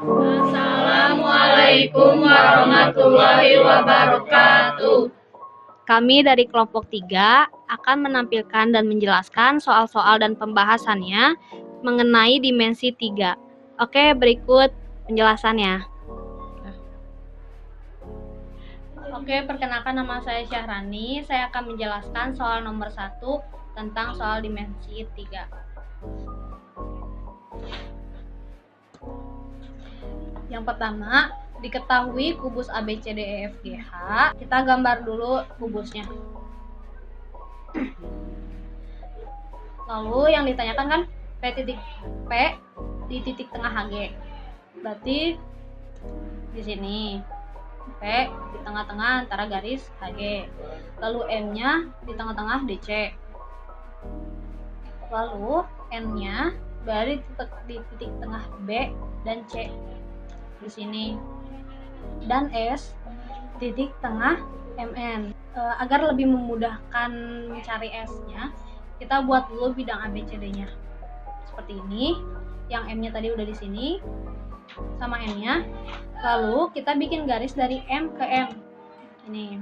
Assalamualaikum warahmatullahi wabarakatuh. Kami dari kelompok 3 akan menampilkan dan menjelaskan soal-soal dan pembahasannya mengenai dimensi 3. Oke, berikut penjelasannya. Oke, perkenalkan nama saya Syahrani. Saya akan menjelaskan soal nomor 1 tentang soal dimensi 3. Yang pertama, diketahui kubus ABCDEFGH. Kita gambar dulu kubusnya. Lalu yang ditanyakan kan P di titik tengah HG. Berarti di sini P di tengah-tengah antara garis HG. Lalu M-nya di tengah-tengah DC. Lalu N-nya dari di titik tengah B dan C di sini, dan S titik tengah MN. Agar lebih memudahkan mencari S-nya, kita buat dulu bidang ABCD-nya seperti ini. Yang M-nya tadi udah di sini sama N-nya. Lalu kita bikin garis dari M ke M ini.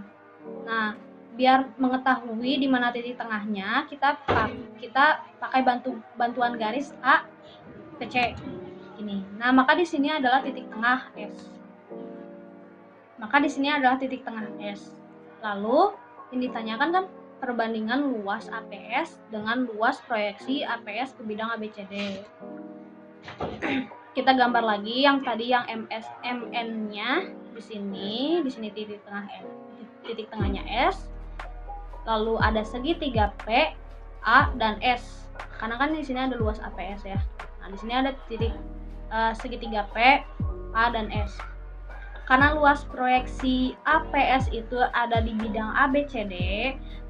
Nah, biar mengetahui di mana titik tengahnya, kita pakai bantuan garis A ke C ini. Nah, maka di sini adalah titik tengah S. Lalu yang ditanyakan kan perbandingan luas APS dengan luas proyeksi APS ke bidang ABCD. Kita gambar lagi yang tadi yang MN-nya di sini titik tengahnya S. Lalu ada segitiga P, A dan S. Karena kan di sini ada luas APS ya. Nah, di sini ada titik segitiga P, A dan S. Karena luas proyeksi APS itu ada di bidang ABCD,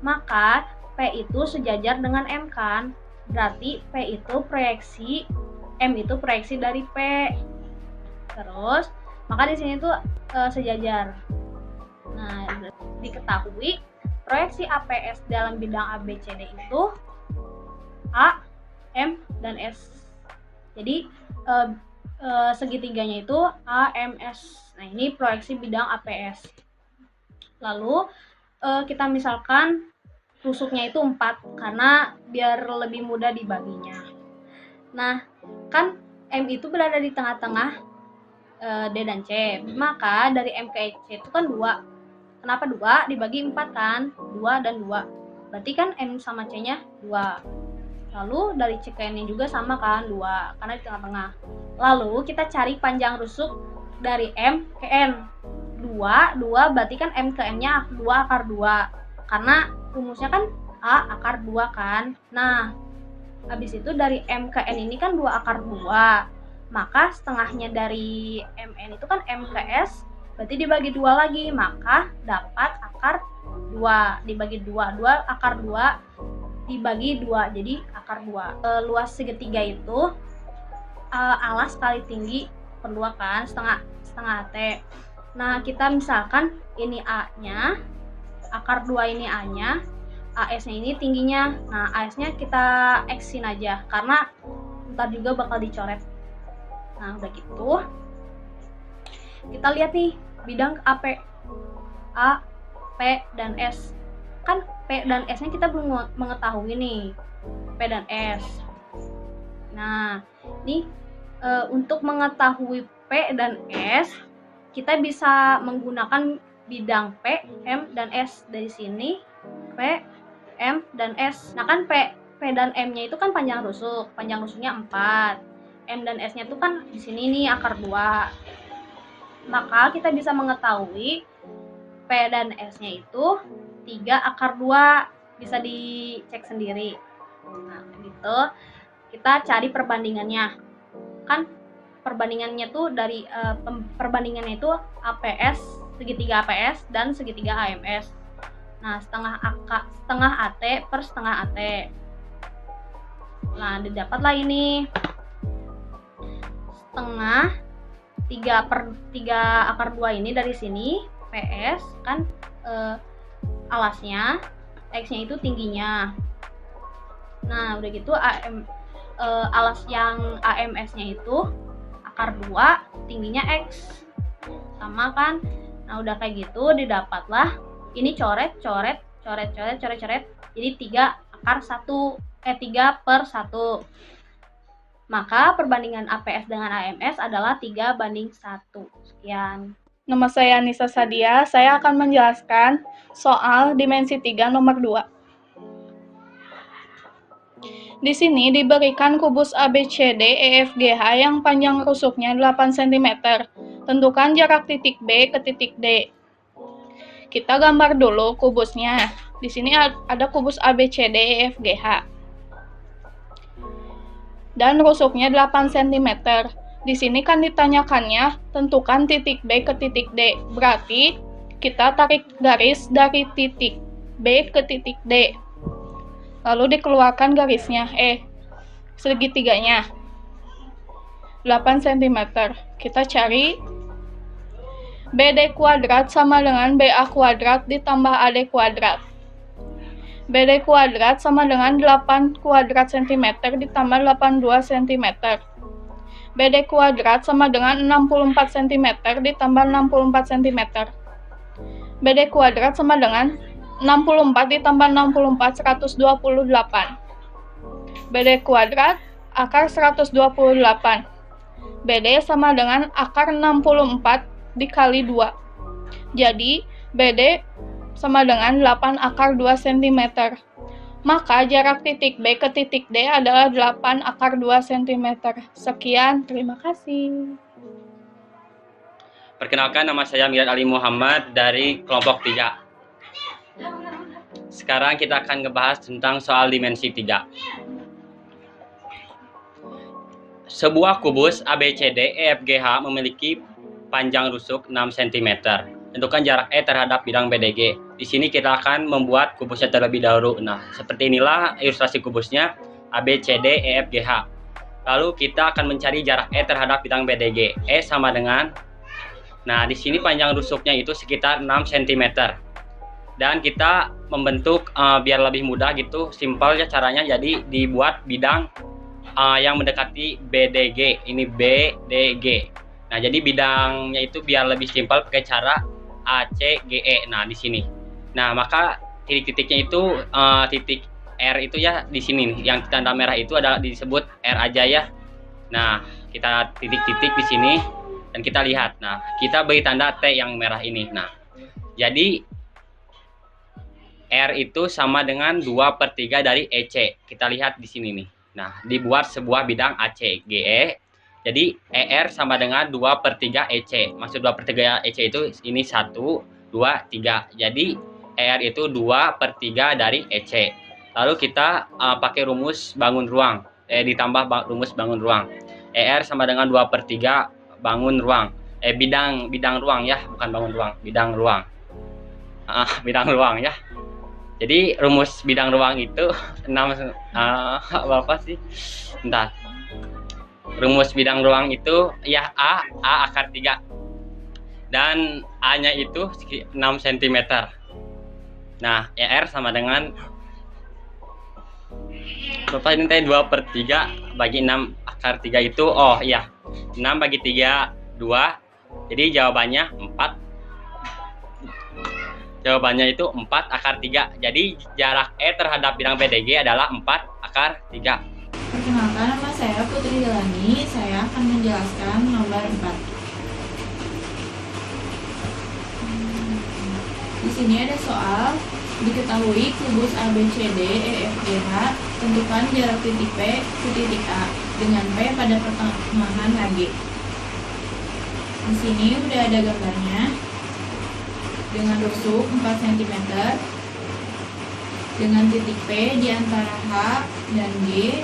maka P itu sejajar dengan M kan? Berarti P itu proyeksi, M itu proyeksi dari P. Terus, maka di sini tuh sejajar. Nah, diketahui proyeksi APS dalam bidang ABCD itu A, M, dan S. Jadi segitiganya itu AMS. Nah, ini proyeksi bidang APS. Lalu kita misalkan rusuknya itu 4 karena biar lebih mudah dibaginya. Nah, kan M itu berada di tengah-tengah D dan C. Maka dari M ke C itu kan 2. Kenapa 2? Dibagi 4 kan? 2 dan 2. Berarti kan M sama C-nya 2. Lalu dari C ke N juga sama kan, 2, karena di tengah-tengah. Lalu kita cari panjang rusuk dari M ke N. 2 berarti kan M ke N-nya 2 akar 2. Karena rumusnya kan A akar 2 kan. Nah, habis itu dari M ke N ini kan 2 akar 2. Maka setengahnya dari MN itu kan M ke S, berarti dibagi 2 lagi. Maka dapat akar 2. Dibagi 2 akar 2 dibagi 2, jadi akar 2. Luas segitiga itu alas kali tinggi per 2 kan, setengah AT. Nah, kita misalkan ini A-nya, akar 2 ini A-nya, AS-nya ini tingginya. Nah, AS-nya kita X-in aja, karena ntar juga bakal dicoret. Nah, udah gitu. Kita lihat nih, bidang AP, A, P, dan S. Kan P dan S-nya kita belum mengetahui nih, P dan S. Nah, ini untuk mengetahui P dan S, kita bisa menggunakan bidang P, M, dan S. Dari sini P, M, dan S. Nah, kan P dan M-nya itu kan panjang rusuknya 4. M dan S-nya itu kan di sini nih akar 2. Maka kita bisa mengetahui P dan S-nya itu 3 akar 2, bisa dicek sendiri. Nah, gitu. Kita cari perbandingannya. Kan perbandingannya tuh dari perbandingannya itu APS, segitiga APS dan segitiga AMS. Nah, setengah AT per setengah AT. Nah, didapatlah ini setengah 3 akar 2 ini dari sini PS kan alasnya, X-nya itu tingginya. Nah, udah gitu alas yang AMS-nya itu akar 2, tingginya X. Sama kan? Nah, udah kayak gitu didapatlah ini coret. Jadi 3/1. Maka perbandingan APS dengan AMS adalah 3:1. Sekian. Nama saya Nisa Sadia, saya akan menjelaskan soal dimensi 3 nomor 2. Di sini diberikan kubus ABCD EFGH yang panjang rusuknya 8 cm. Tentukan jarak titik B ke titik D. Kita gambar dulu kubusnya. Di sini ada kubus ABCD EFGH. Dan rusuknya 8 cm. Di sini kan ditanyakannya, tentukan titik B ke titik D. Berarti kita tarik garis dari titik B ke titik D. Lalu dikeluarkan garisnya, segitiganya. 8 cm. Kita cari BD kuadrat sama dengan BA kuadrat ditambah AD kuadrat. BD kuadrat sama dengan 8 kuadrat cm ditambah 82 cm. BD kuadrat sama dengan 64 cm ditambah 64 cm. BD kuadrat sama dengan 64 ditambah 64, 128. BD kuadrat akar 128. BD sama dengan akar 64 dikali 2. Jadi, BD sama dengan 8 akar 2 cm. Maka jarak titik B ke titik D adalah 8 akar 2 cm. Sekian, terima kasih. Perkenalkan, nama saya Mirad Ali Muhammad dari kelompok 3. Sekarang kita akan ngebahas tentang soal dimensi 3. Sebuah kubus ABCD EFGH memiliki panjang rusuk 6 cm. Tentukan jarak E terhadap bidang BDG. Di sini kita akan membuat kubusnya terlebih dahulu. Nah, seperti inilah ilustrasi kubusnya ABCD EFGH. Lalu kita akan mencari jarak E terhadap bidang BDG. E sama dengan, nah di sini panjang rusuknya itu sekitar 6 cm. Dan kita membentuk biar lebih mudah gitu, simpel ya caranya. Jadi dibuat bidang yang mendekati BDG. Ini BDG. Nah, jadi bidangnya itu biar lebih simpel pakai cara ACGE. Nah, di sini. Nah, maka titik-titiknya itu titik R itu ya di sini nih. Yang tanda merah itu adalah disebut R aja ya. Nah, kita titik-titik di sini dan kita lihat. Nah, kita beri tanda T yang merah ini. Nah, jadi R itu sama dengan 2/3 dari EC. Kita lihat di sini nih. Nah, dibuat sebuah bidang ACGE. Jadi ER sama dengan 2/3 EC. Maksud 2/3 EC itu ini 1, 2, 3. Jadi ER itu 2/3 dari EC. Lalu kita pakai rumus bangun ruang. Ditambah rumus bangun ruang. ER sama dengan 2/3 bangun ruang. Bidang ruang ya, bukan bangun ruang, bidang ruang. Bidang ruang ya. Jadi rumus bidang ruang itu 6 apa sih? Bentar. Rumus bidang ruang itu ya A akar 3. Dan A-nya itu 6 cm. Nah, ER sama dengan berapa ini tadi 2/3 bagi 6 akar 3 itu, oh iya, 6 bagi 3 2. Jadi jawabannya 4. Jawabannya itu 4 akar 3. Jadi jarak E terhadap bidang BDG adalah 4 akar 3. Perkenalkan, nama saya Putri Delani. Saya akan menjelaskan nomor 4. Di sini ada soal, diketahui kubus ABCD EFGH, tentukan jarak titik P ke titik A dengan P pada pertengahan HG. Di sini udah ada gambarnya dengan rusuk 4 cm dengan titik P di antara H dan G.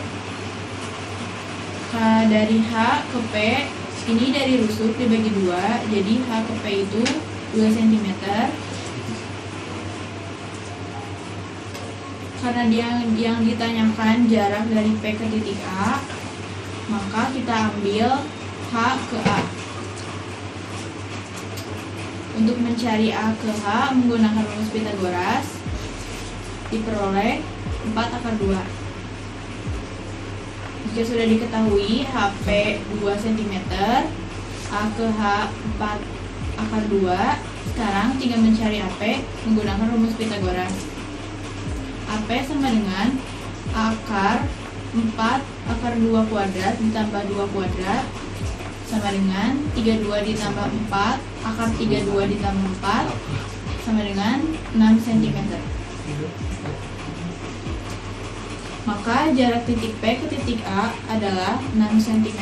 Dari H ke P ini dari rusuk dibagi 2, jadi H ke P itu 2 cm. Karena yang ditanyakan jarak dari P ke titik A, maka kita ambil H ke A. Untuk mencari A ke H menggunakan rumus Pythagoras, diperoleh 4 akar 2. Jika sudah diketahui HP 2 cm, A ke H 4 akar 2, sekarang tinggal mencari AP menggunakan rumus Pythagoras. AP sama dengan akar 4 akar 2 kuadrat ditambah 2 kuadrat sama dengan 32 ditambah 4 akar 32 ditambah 4 sama dengan 6 cm. Maka jarak titik P ke titik A adalah 6 cm.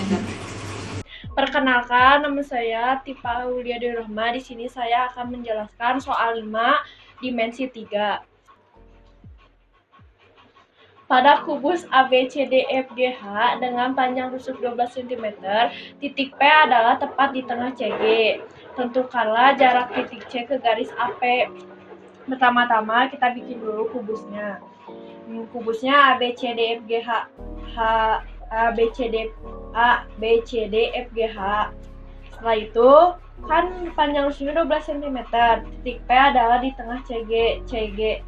Perkenalkan, nama saya Tifa Aulia Dewi Rahma. Di sini saya akan menjelaskan soal 5 dimensi 3. Pada kubus ABCDEFGH dengan panjang rusuk 12 cm, titik P adalah tepat di tengah CG. Tentukanlah jarak titik C ke garis AP. Pertama-tama kita bikin dulu kubusnya. Kubusnya ABCDEFGH. ABCDEFGH. Setelah itu kan panjang rusuknya 12 cm. Titik P adalah di tengah CG.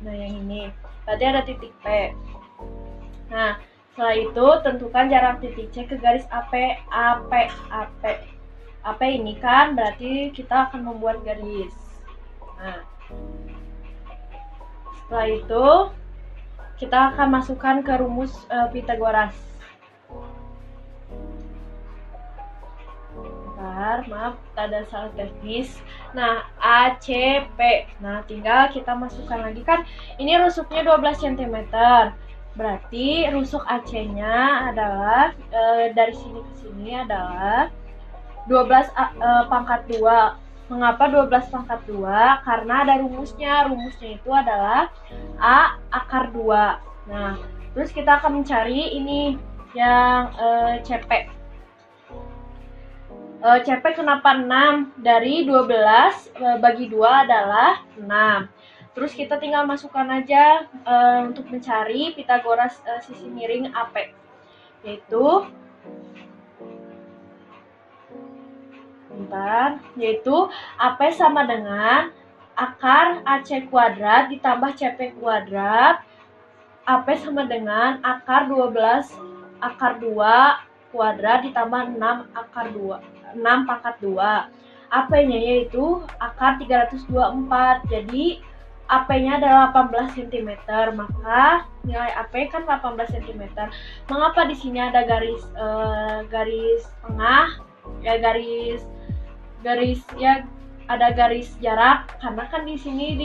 Nah, yang ini. Berarti ada titik P. Nah, setelah itu tentukan jarak titik C ke garis AP. AP ini kan berarti kita akan membuat garis. Nah, setelah itu kita akan masukkan ke rumus Pythagoras. Maaf, ada salah teknis. Nah, ACP. Nah, tinggal kita masukkan lagi kan. Ini rusuknya 12 cm. Berarti rusuk AC-nya adalah dari sini ke sini adalah 12 pangkat 2. Mengapa 12 pangkat 2? Karena ada rumusnya. Rumusnya itu adalah A akar 2. Nah, terus kita akan mencari ini yang CP. CP kenapa 6? Dari 12 bagi 2 adalah 6. Terus kita tinggal masukkan aja untuk mencari Pythagoras sisi miring AP. Yaitu AP sama dengan akar AC kuadrat ditambah CP kuadrat. AP sama dengan akar 12 akar 2 kuadrat ditambah 6 akar 2. 6 pangkat 2. AP-nya yaitu akar 324. Jadi AP-nya adalah 18 cm. Maka nilai AP kan 18 cm. Mengapa di sini ada garis tengah? Ya ada garis jarak karena kan di sini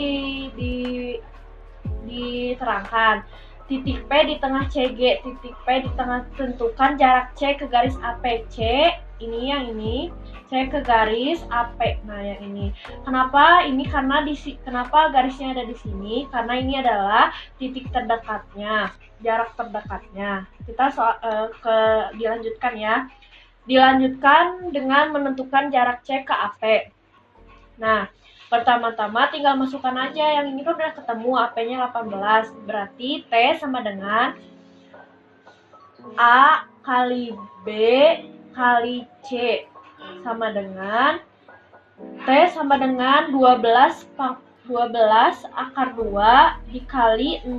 diterangkan titik P di tengah CG, titik P di tengah, tentukan jarak C ke garis AP. C ini yang ini, C ke garis AP. Nah, yang ini. Kenapa ini? Kenapa garisnya ada di sini? Karena ini adalah titik terdekatnya, jarak terdekatnya. Kita dilanjutkan ya. Dilanjutkan dengan menentukan jarak C ke AP. Nah, pertama-tama tinggal masukkan aja, yang ini kan udah ketemu AP-nya 18. Berarti T sama dengan A kali B kali C sama dengan T sama dengan 12 akar 2 dikali 6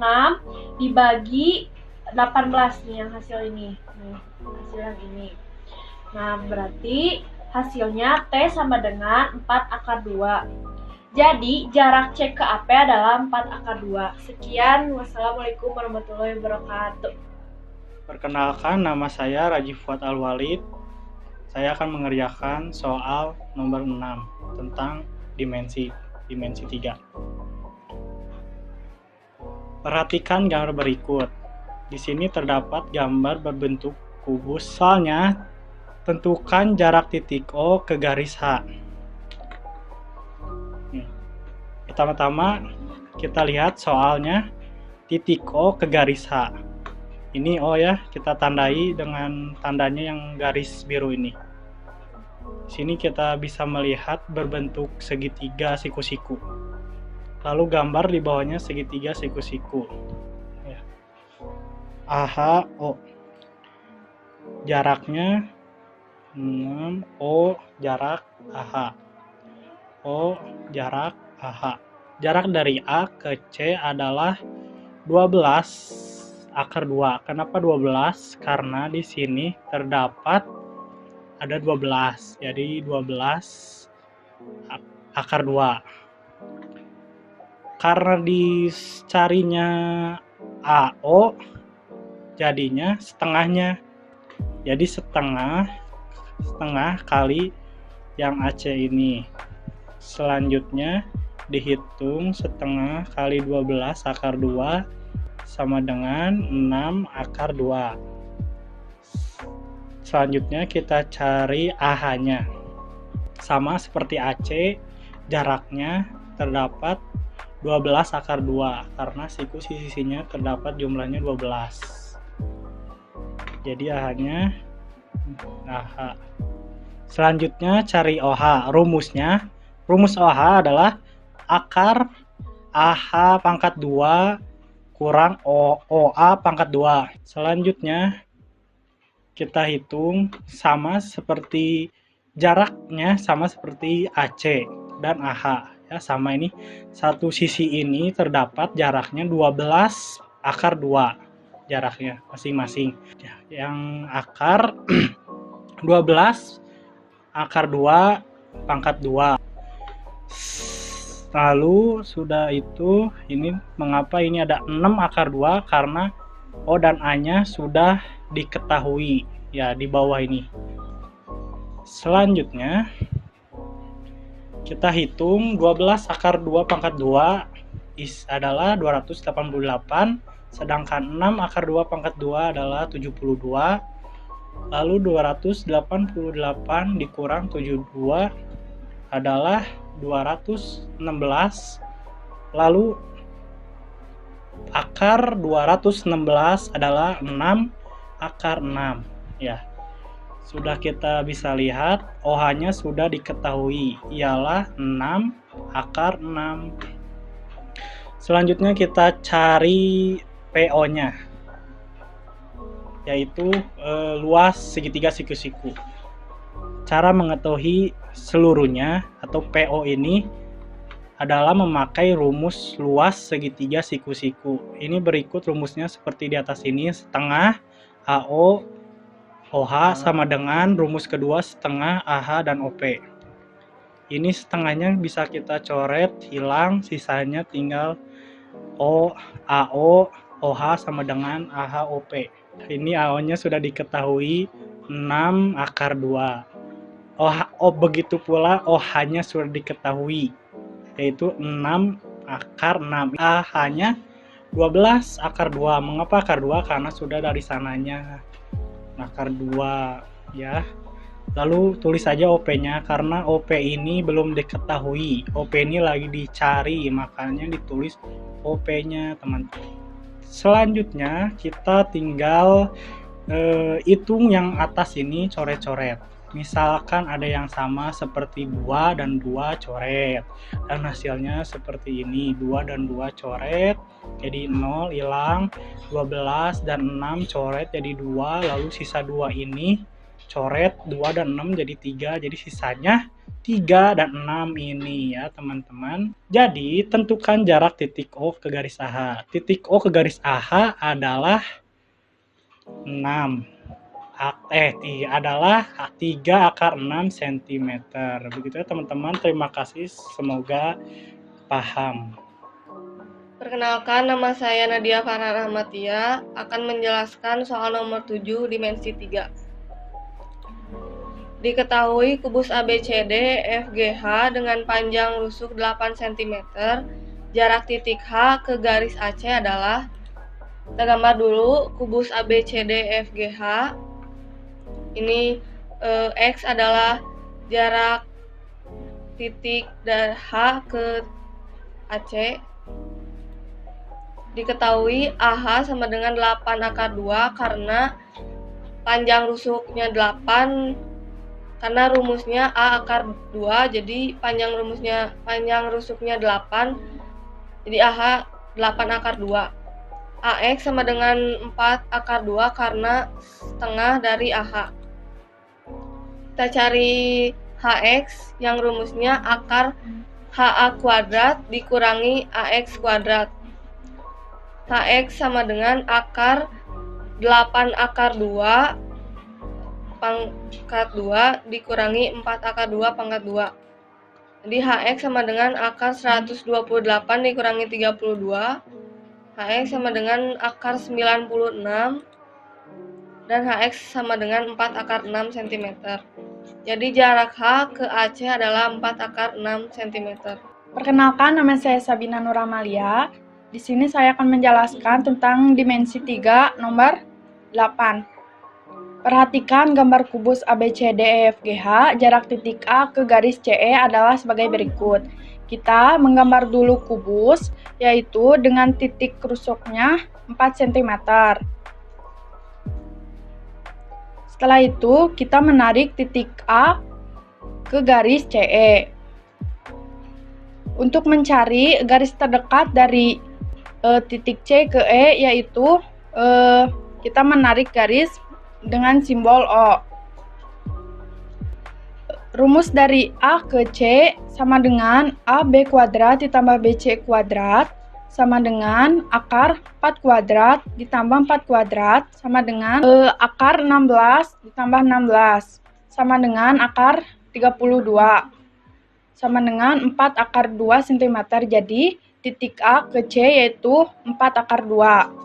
dibagi 18 nih yang hasil ini. Nih, hasil yang ini. Nah, berarti hasilnya T sama dengan 4 akar 2. Jadi, jarak C ke AP adalah 4 akar 2. Sekian, wassalamualaikum warahmatullahi wabarakatuh. Perkenalkan, nama saya Raji Fuad Al-Walid. Saya akan mengerjakan soal nomor 6 tentang dimensi 3. Perhatikan gambar berikut. Di sini terdapat gambar berbentuk kubus. Soalnya, tentukan jarak titik O ke garis H. Pertama-tama kita lihat soalnya titik O ke garis H. Ini O ya, kita tandai dengan tandanya yang garis biru ini. Sini kita bisa melihat berbentuk segitiga siku-siku. Lalu gambar di bawahnya segitiga siku-siku. Ya. AH O. Jaraknya 6, O jarak AH. O jarak AH. Jarak dari A ke C adalah 12 akar 2. Kenapa 12? Karena di sini terdapat ada 12. Jadi 12 akar 2. Karena dicarinya AO, jadinya setengahnya. Jadi setengah kali yang AC ini. Selanjutnya dihitung setengah kali 12 akar 2 sama dengan 6 akar 2. Selanjutnya kita cari AH-nya. Sama seperti AC, jaraknya terdapat 12 akar 2 karena sisinya terdapat jumlahnya 12. Jadi AH-nya AH. Selanjutnya cari OH. Rumus OH adalah akar AH pangkat 2 kurang OA pangkat 2. Selanjutnya kita hitung sama seperti jaraknya sama seperti AC dan AH. Ya, sama ini. Satu sisi ini terdapat jaraknya 12 akar 2. Jaraknya masing-masing. Yang akar 12 akar 2 pangkat 2. Lalu sudah itu, ini mengapa ini ada 6 akar 2? Karena O dan A-nya sudah diketahui ya di bawah ini. Selanjutnya kita hitung 12 akar 2 pangkat 2 adalah 288, sedangkan 6 akar 2 pangkat 2 adalah 72. Lalu 288 dikurang 72 adalah 216. Lalu akar 216 adalah 6 akar 6 ya. Sudah kita bisa lihat OH-nya sudah diketahui, ialah 6 akar 6. Selanjutnya kita cari PO-nya, yaitu luas segitiga siku-siku. Cara mengetahui seluruhnya atau PO ini adalah memakai rumus luas segitiga siku-siku. Ini berikut rumusnya seperti di atas ini. Setengah AO OH sama dengan rumus kedua setengah AH dan OP. Ini setengahnya bisa kita coret, hilang, sisanya tinggal AO OH sama dengan AH OP. Ini AO-nya sudah diketahui 6 akar 2. Begitu pula OH-nya sudah diketahui, yaitu 6 akar 6. AH-nya 12 akar 2. Mengapa akar 2? Karena sudah dari sananya akar 2 ya. Lalu tulis saja OP-nya karena OP ini belum diketahui. OP ini lagi dicari, makanya ditulis OP-nya, teman-teman. Selanjutnya kita tinggal hitung yang atas ini, coret-coret. Misalkan ada yang sama seperti 2 dan 2 coret. Dan hasilnya seperti ini, 2 dan 2 coret, jadi 0 hilang, 12 dan 6 coret jadi 2, lalu sisa 2 ini coret 2 dan 6 jadi 3, jadi sisanya 3 dan 6 ini ya teman-teman. Jadi tentukan jarak titik O ke garis AH. Titik O ke garis AH adalah 3 akar 6 cm. Begitu ya teman-teman, terima kasih, semoga paham. Perkenalkan, nama saya Nadia Farah Rahmatia akan menjelaskan soal nomor 7 dimensi 3. Diketahui kubus ABCD FGH dengan panjang rusuk 8 cm, jarak titik H ke garis AC adalah, kita gambar dulu kubus ABCD FGH. Ini X adalah jarak titik dari H ke AC. Diketahui AH sama dengan 8 akar 2 karena panjang rusuknya 8, karena rumusnya A akar 2, jadi panjang rusuknya 8, jadi AH 8 akar 2. AX sama dengan 4 akar 2 karena setengah dari AH. Kita cari HX yang rumusnya akar HA kuadrat dikurangi AX kuadrat. Hx sama dengan akar 8 akar 2 pangkat 2 dikurangi 4 akar 2 pangkat 2. Jadi Hx sama dengan akar 128 dikurangi 32. Hx sama dengan akar 96. Dan Hx sama dengan 4 akar 6 cm. Jadi jarak H ke AC adalah 4 akar 6 cm. Perkenalkan, nama saya Sabina Nuramalia. Di sini saya akan menjelaskan tentang dimensi 3 nomor 8. Perhatikan gambar kubus ABCDEFGH, jarak titik A ke garis CE adalah sebagai berikut. Kita menggambar dulu kubus, yaitu dengan titik rusuknya 4 cm. Setelah itu, kita menarik titik A ke garis CE. Untuk mencari garis terdekat dari titik C ke E, yaitu kita menarik garis dengan simbol O. Rumus dari A ke C sama dengan AB kuadrat ditambah BC kuadrat sama dengan akar 4 kuadrat ditambah 4 kuadrat sama dengan akar 16 ditambah 16 sama dengan akar 32 sama dengan 4 akar 2 cm. Jadi titik A ke C yaitu 4 akar 2.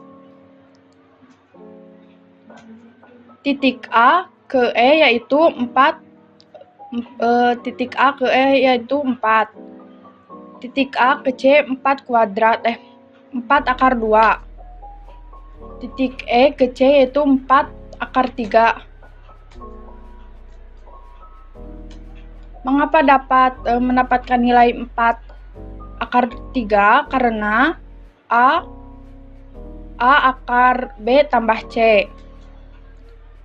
Titik A ke E yaitu 4. Titik A ke E yaitu 4. Titik A ke C 4 akar 2. Titik E ke C yaitu 4 akar 3. Mengapa dapat mendapatkan nilai 4 akar 3? Karena A akar B tambah C.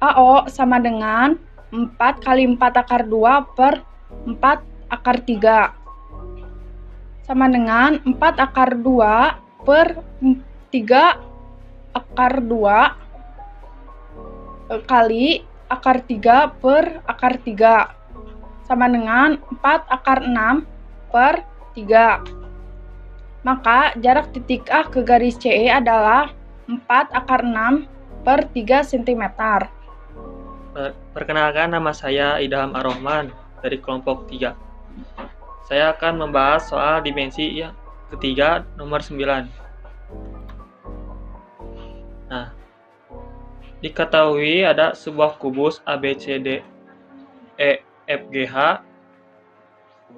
AO sama dengan 4 kali 4 akar 2 per 4 akar 3. Sama dengan 4 akar 2 per 3 akar 2 kali akar 3 per akar 3. Sama dengan 4 akar 6 per 3. Maka jarak titik A ke garis CE adalah 4 akar 6 per 3 cm. Perkenalkan, nama saya Idham Ar-Rahman dari kelompok 3. Saya akan membahas soal dimensi yang ketiga nomor 9. Nah, diketahui ada sebuah kubus ABCDEFGH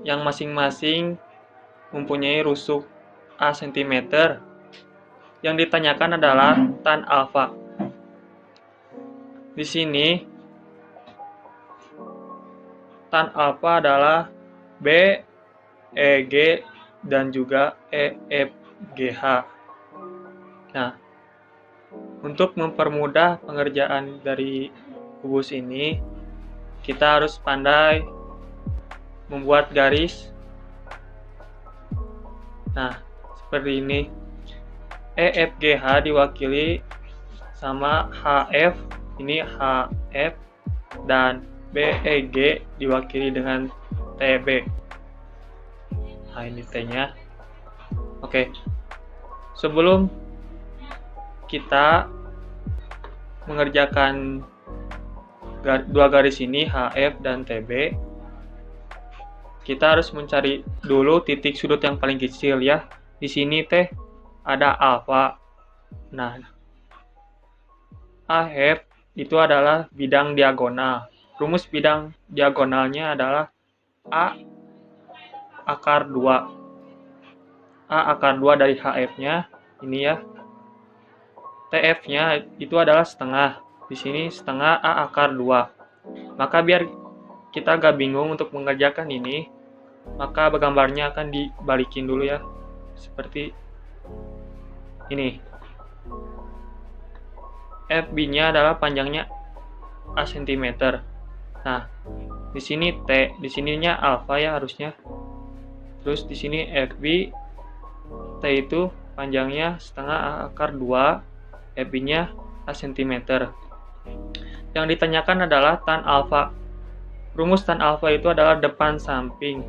yang masing-masing mempunyai rusuk A cm. Yang ditanyakan adalah tan alfa. Di sini tan alfa adalah B, EG, dan juga EFGH. Nah, untuk mempermudah pengerjaan dari kubus ini, kita harus pandai membuat garis. Nah, seperti ini. EFGH diwakili sama HF, ini HF, dan BEG diwakili dengan TB. Nah, ini T-nya. Oke. Sebelum kita mengerjakan dua garis ini, HF dan TB, kita harus mencari dulu titik sudut yang paling kecil ya. Di sini teh ada alfa. Nah, AF itu adalah bidang diagonal. Rumus bidang diagonalnya adalah A akar 2. A akar 2 dari HF-nya, ini ya. TF-nya itu adalah setengah. Di sini setengah A akar 2. Maka biar kita gak bingung untuk mengerjakan ini, maka gambarnya akan dibalikin dulu ya. Seperti ini. FB-nya adalah panjangnya A cm. Nah, di sini T, di sininya alfa ya harusnya. Terus di sini FB, T itu panjangnya setengah A akar 2, FB-nya A cm. Yang ditanyakan adalah tan alfa. Rumus tan alfa itu adalah depan samping.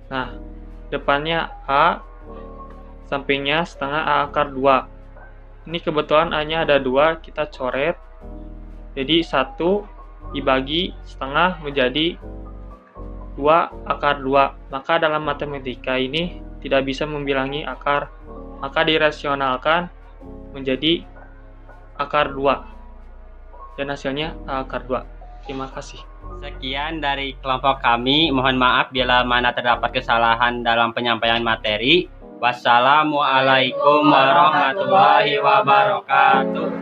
Nah, depannya A sampingnya setengah A akar 2. Ini kebetulan A-nya ada 2, kita coret. Jadi 1 dibagi setengah menjadi 2 akar 2. Maka dalam matematika ini tidak bisa membilangi akar, maka dirasionalkan menjadi akar 2. Dan hasilnya A akar 2. Terima kasih. Sekian dari kelompok kami. Mohon maaf bila mana terdapat kesalahan dalam penyampaian materi. Wassalamualaikum warahmatullahi wabarakatuh.